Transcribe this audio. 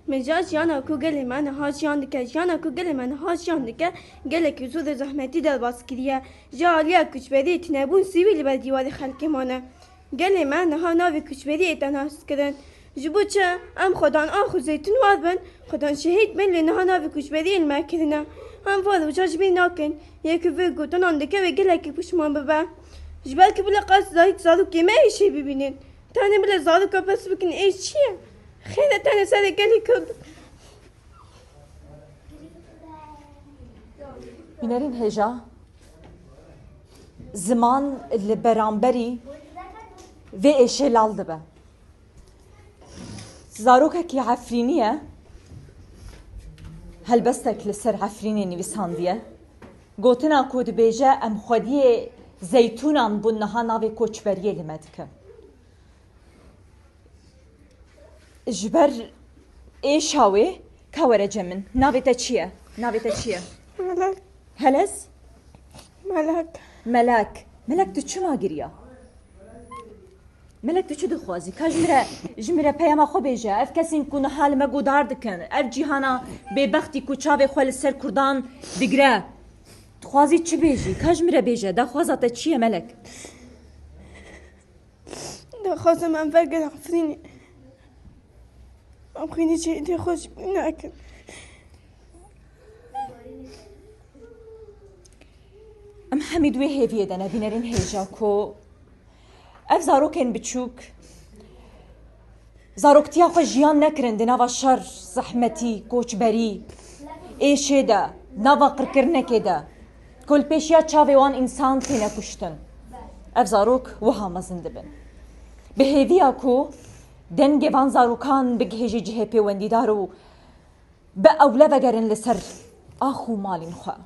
مجا جانا کو گل من ها جان دکه جانا کو گل من ها جان دکه گل کی زود زحمتی دل باس کریه جالیا کچبری تنبون سیویل بر دیوار خلق مانه گل من ها ناوی کچبری تناس کردن جبو چه ام خدان آخو زیتون واد بن خدان شهید من لنها ناوی کچبری المکرنه هم واد وجاج بی ناکن یکی وی گوتن آندکه و گل کی پشمان ببه جبال که بلا قصد زاید زادو کمه ایشی ببینین تانه بلا زادو که پس بکن ایش چیه خیلی تانه سر گلی کرد بینرین هجا زمان لبرانبری و ایشه لال دبه زاروکه کی عفرینیه هلبستك لسر عفرینی نویساندیه گوتنا کود بیجه ام خودیه زیتونان بونها ناوی کوچبریه لمدکه جبر ایشاوی کاوره جمن ناوی تا چیه؟ ناوی تا چیه؟ ملک هلس؟ ملک ملک تو چما گریا؟ ملک تو چه دخوازی؟ که جمره پیاما خو بیجه اف کسین کنه حال ما گودار دکن اف جیهانا ببختی کچاوی خوال سر کردان دگره دخوازی چی بیجی؟ که جمره بیجه دا خوازاتا چیه ملک؟ دا خوازم من فکر عفرینی ام خیلی چه ایده خوش نکن ام حمید وی هیویه دنه بینرین هیجا کو اف زاروکن بچوک زاروکتیا خو جیان نکرن دنوا شر زحمتی کوچبری ایشه ده نوا قرکرنکه ده کل پیشیا چاوی وان انسان تینه کشتن اف زاروک وها مزنده بن به هیویا کو دنگه وان زاروکان بگهجی جهه پیوندی دارو به اوله وگرن لسر آخو مالین خواه